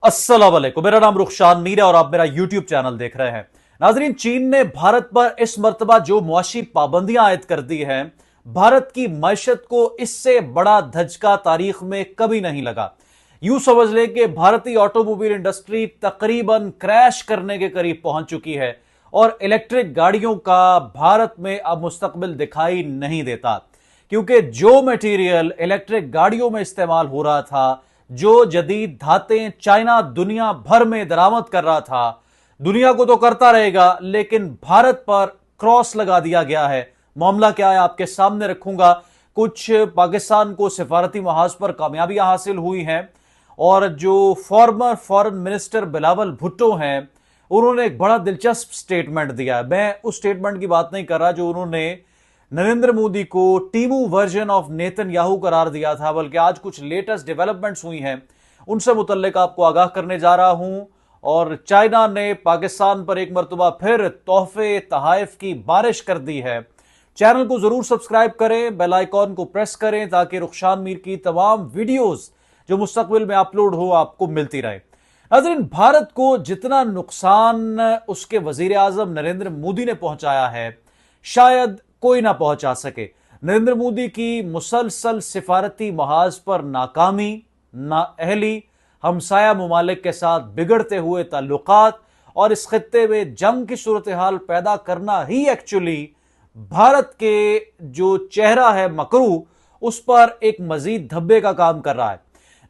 अस्सलाम वालेकुम, मेरा नाम रुखशान मीर है और आप मेरा यूट्यूब चैनल देख रहे हैं। नाजरीन, चीन ने भारत पर इस मर्तबा जो मुआशी पाबंदियां आयद कर दी हैं, भारत की मैशत को इससे बड़ा धचका तारीख में कभी नहीं लगा। यूं समझ लें कि भारतीय ऑटोमोबाइल इंडस्ट्री तकरीबन क्रैश करने के करीब पहुंच चुकी है और इलेक्ट्रिक गाड़ियों का भारत में अब मुस्तकबिल दिखाई नहीं देता, क्योंकि जो मटेरियल इलेक्ट्रिक गाड़ियों में इस्तेमाल हो रहा था, जो जदीद धातें चाइना दुनिया भर में दरामद कर रहा था, दुनिया को तो करता रहेगा, लेकिन भारत पर क्रॉस लगा दिया गया है। मामला क्या है आपके सामने रखूंगा। कुछ पाकिस्तान को सिफारती महाज पर कामयाबियां हासिल हुई हैं और जो farmer foreign minister Bilawal Bhutto हैं, उन्होंने एक बड़ा दिलचस्प स्टेटमेंट दिया है। मैं उस स्टेटमेंट की बात नहीं कर रहा जो उन्होंने नरेंद्र मोदी को टीमू वर्जन ऑफ नेतन्याहू करार दिया था, बल्कि आज कुछ लेटेस्ट डेवलपमेंट्स हुई हैं, उनसे मुतल्लिक आपको आगाह करने जा रहा हूं। और चाइना ने पाकिस्तान पर एक मरतबा फिर तोहफे तहाइफ की बारिश कर दी है। चैनल को जरूर सब्सक्राइब करें, बेल आइकॉन को प्रेस करें ताकि रुखशान मीर की तमाम वीडियोस जो मुस्तकबिल में अपलोड हो आपको मिलती रहे। नाज़रीन, भारत को जितना नुकसान उसके वजीर आजम नरेंद्र मोदी ने पहुंचाया है, शायद कोई ना पहुंचा सके। नरेंद्र मोदी की मुसलसल सिफारती महाज पर नाकामी, नाअहली, हमसाया मुमालिक के साथ बिगड़ते हुए ताल्लुकात और इस खित्ते में जंग की सूरत हाल पैदा करना ही एक्चुअली भारत के जो चेहरा है मकरू, उस पर एक मजीद धब्बे का काम कर रहा है।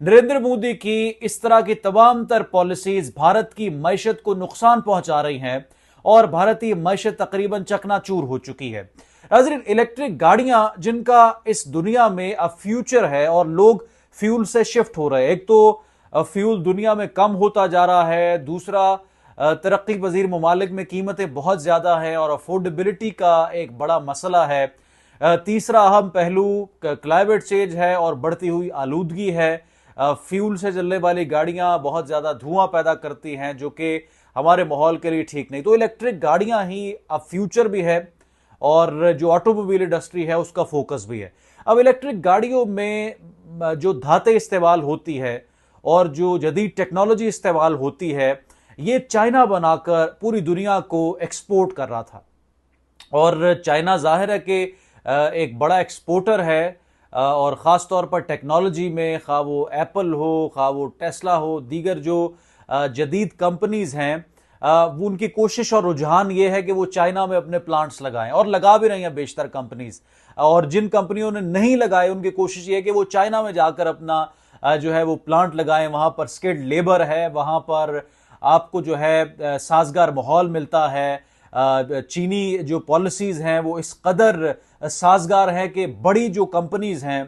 नरेंद्र मोदी की इस तरह की तमाम तर पॉलिसीज भारत की मैशत को नुकसान पहुंचा रही हैं और भारतीय मैशत तकरीबन चकनाचूर हो चुकी है। नाज़रीन, इलेक्ट्रिक गाड़ियां जिनका इस दुनिया में अब फ्यूचर है और लोग फ्यूल से शिफ्ट हो रहे हैं। एक तो फ्यूल दुनिया में कम होता जा रहा है, दूसरा तरक्की पजीर ममालिक में कीमतें बहुत ज्यादा हैं और अफोर्डेबिलिटी का एक बड़ा मसला है, तीसरा अहम पहलू क्लाइमेट चेंज है और बढ़ती हुई आलूदगी है। फ्यूल से चलने वाली गाड़ियां बहुत ज्यादा धुआं पैदा करती हैं जो कि हमारे माहौल के लिए ठीक नहीं। तो इलेक्ट्रिक गाड़ियां ही अब फ्यूचर भी है और जो ऑटोमोबाइल इंडस्ट्री है उसका फोकस भी है। अब इलेक्ट्रिक गाड़ियों में जो धातें इस्तेमाल होती है और जो जदीद टेक्नोलॉजी इस्तेमाल होती है, ये चाइना बनाकर पूरी दुनिया को एक्सपोर्ट कर रहा था। और चाइना जाहिर है कि एक बड़ा एक्सपोर्टर है और ख़ास तौर पर टेक्नोलॉजी में, खा वो एप्पल हो, खा वो टेस्ला हो, दीगर जो जदीद कंपनीज हैं, वो उनकी कोशिश और रुझान ये है कि वो चाइना में अपने प्लांट्स लगाएं और लगा भी रही हैं बेशतर कंपनीज। और जिन कंपनियों ने नहीं लगाए उनकी कोशिश ये है कि वो चाइना में जाकर अपना जो है वो प्लांट लगाएं। वहां पर स्किल्ड लेबर है, वहां पर आपको जो है साजगार माहौल मिलता है। चीनी जो पॉलिसीज हैं वो इस कदर साजगार है कि बड़ी जो कंपनीज हैं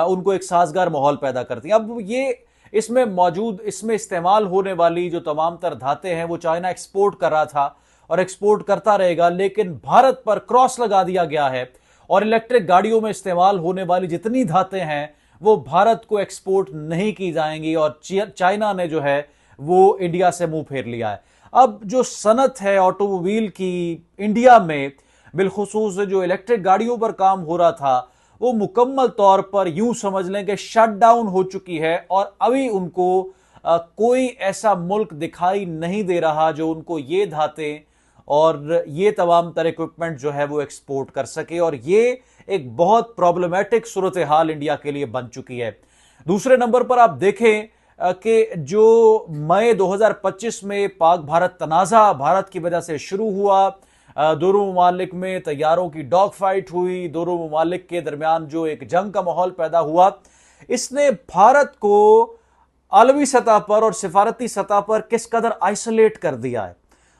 उनको एक साजगार माहौल पैदा करती हैं। अब ये इसमें इस्तेमाल होने वाली जो तमाम तर धातें हैं वो चाइना एक्सपोर्ट कर रहा था और एक्सपोर्ट करता रहेगा, लेकिन भारत पर क्रॉस लगा दिया गया है और इलेक्ट्रिक गाड़ियों में इस्तेमाल होने वाली जितनी धातें हैं वो भारत को एक्सपोर्ट नहीं की जाएंगी और चाइना ने जो है वो इंडिया से मुंह फेर लिया है। अब जो सनत है ऑटोमोबाइल की इंडिया में, बिलखुसूस जो इलेक्ट्रिक गाड़ियों पर काम हो रहा था, वो मुकम्मल तौर पर यूं समझ लें कि शट डाउन हो चुकी है और अभी उनको कोई ऐसा मुल्क दिखाई नहीं दे रहा जो उनको ये धातें और ये तमाम तर इक्विपमेंट जो है वो एक्सपोर्ट कर सके। और ये एक बहुत प्रॉब्लमेटिक सूरत हाल इंडिया के लिए बन चुकी है। दूसरे नंबर पर आप देखें कि जो मई 2025 में पाक भारत तनाज़ा भारत की वजह से शुरू हुआ, दोनों ममालिक में तैयारों की डॉग फाइट हुई, दोनों ममालिक के दरमियान जो एक जंग का माहौल पैदा हुआ, इसने भारत को आलमी सतह पर और सिफारती सतह पर किस कदर आइसोलेट कर दिया है।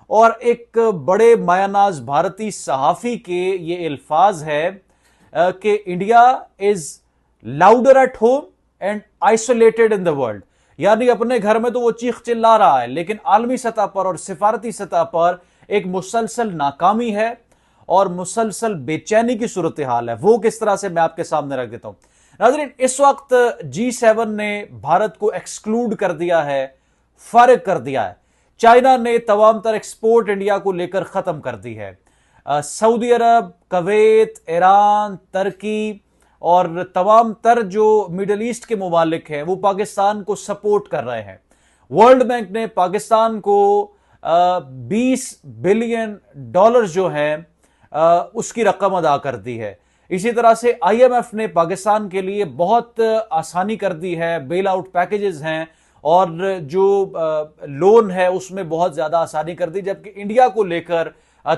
और एक बड़े मायानाज भारतीय सहाफ़ी के ये अल्फाज है कि India is louder at home and isolated in the world, यानी अपने घर में तो वो चीख चिल्ला रहा है लेकिन आलमी सतह पर और सिफारती सतह पर एक मुसलसल नाकामी है और मुसलसल बेचैनी की सूरत हाल है। वो किस तरह से मैं आपके सामने रख देता हूं। नाज़रीन, इस वक्त G7 ने भारत को एक्सक्लूड कर दिया है, फारिग कर दिया है। चाइना ने तमाम तर एक्सपोर्ट इंडिया को लेकर खत्म कर दी है। सऊदी अरब, कुवैत, ईरान, तुर्की और तमाम तर जो मिडल ईस्ट के मुमालिक हैं वो पाकिस्तान को सपोर्ट कर रहे हैं। वर्ल्ड बैंक ने पाकिस्तान को 20 बिलियन डॉलर जो है उसकी रकम अदा कर दी है। इसी तरह से आईएमएफ ने पाकिस्तान के लिए बहुत आसानी कर दी है, बेल आउट पैकेजेस हैं और जो लोन है उसमें बहुत ज्यादा आसानी कर दी, जबकि इंडिया को लेकर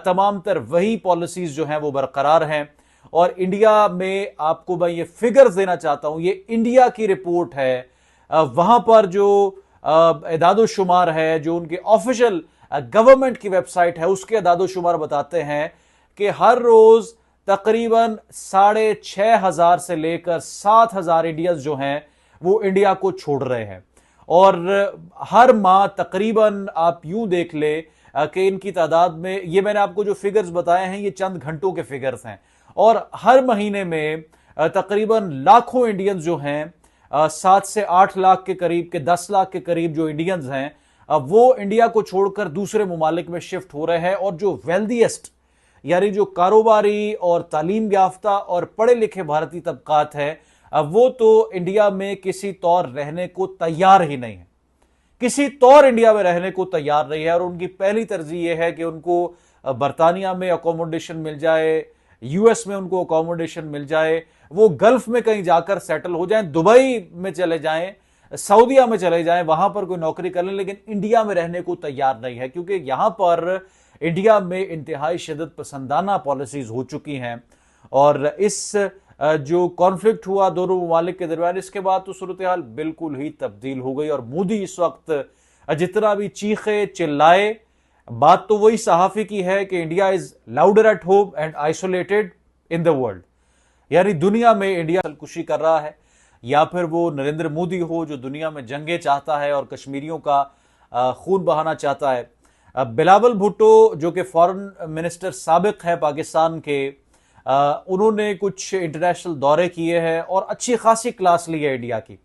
तमाम तर वही पॉलिसीज जो हैं वो बरकरार हैं। और इंडिया में आपको मैं ये फिगर्स देना चाहता हूं, ये इंडिया की रिपोर्ट है, वहां पर जो इदादोशुमार है, जो उनके ऑफिशियल गवर्नमेंट की वेबसाइट है उसके इदादोशुमार बताते हैं कि हर रोज तकरीबन 6,500 से लेकर 7,000 इंडियंस जो हैं वो इंडिया को छोड़ रहे हैं। और हर माह तकरीबन आप यूं देख ले कि इनकी तादाद में, ये मैंने आपको जो फिगर्स बताए हैं ये चंद घंटों के फिगर्स हैं, और हर महीने में तकरीबन लाखों इंडियंस जो हैं 7 से 8 लाख के करीब के 10 लाख के करीब जो इंडियंस हैं वो इंडिया को छोड़कर दूसरे मुमालिक में शिफ्ट हो रहे हैं। और जो वेल्दीएस्ट यानी जो कारोबारी और तालीम याफ्ता और पढ़े लिखे भारतीय तबकात है वो तो इंडिया में किसी तौर रहने को तैयार ही नहीं है, किसी तौर इंडिया में रहने को तैयार नहीं है। और उनकी पहली तरजीह यह है कि उनको बरतानिया में अकोमोडेशन मिल जाए, यूएस में उनको अकोमोडेशन मिल जाए, वो गल्फ में कहीं जाकर सेटल हो जाएं, दुबई में चले जाएं, सऊदीया में चले जाएं, वहां पर कोई नौकरी कर लें, लेकिन इंडिया में रहने को तैयार नहीं है, क्योंकि यहां पर इंडिया में इंतहाई शिद्दत पसंदाना पॉलिसीज हो चुकी हैं। और इस जो कॉन्फ्लिक्ट हुआ दोनों ममालिक के दरमियान, इसके बाद तो सूरत हाल बिल्कुल ही तब्दील हो गई। और मोदी इस वक्त जितना भी चीखे चिल्लाए, बात तो वही सहाफी की है कि India is louder at home and isolated in the world, यानी दुनिया में इंडिया खुशी कर रहा है, या फिर वो नरेंद्र मोदी हो जो दुनिया में जंगे चाहता है और कश्मीरियों का खून बहाना चाहता है। बिलावल भुट्टो जो कि फॉरेन मिनिस्टर साबिक है पाकिस्तान के, उन्होंने कुछ इंटरनेशनल दौरे किए हैं और अच्छी खासी क्लास ली है इंडिया की।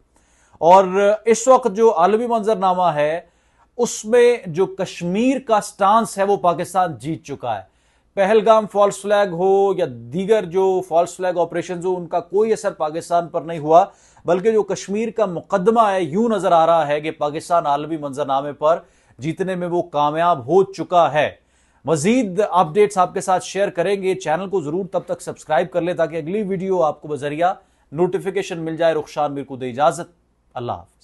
और इस वक्त जो आलमी मंजरनामा है उसमें जो कश्मीर का स्टांस है वो पाकिस्तान जीत चुका है। पहलगाम फॉल्स फ्लैग हो या दीगर जो फॉल्स फ्लैग ऑपरेशन हो, उनका कोई असर पाकिस्तान पर नहीं हुआ, बल्कि जो कश्मीर का मुकदमा है यूं नजर आ रहा है कि पाकिस्तान आलमी मंजरनामे पर जीतने में वो कामयाब हो चुका है। मजीद अपडेट्स आपके साथ शेयर करेंगे, चैनल को जरूर तब तक सब्सक्राइब कर ले ताकि अगली वीडियो आपको बजरिया नोटिफिकेशन मिल जाए। रुखसार मीर को दे इजाजत, अल्लाह हाफ़िज़।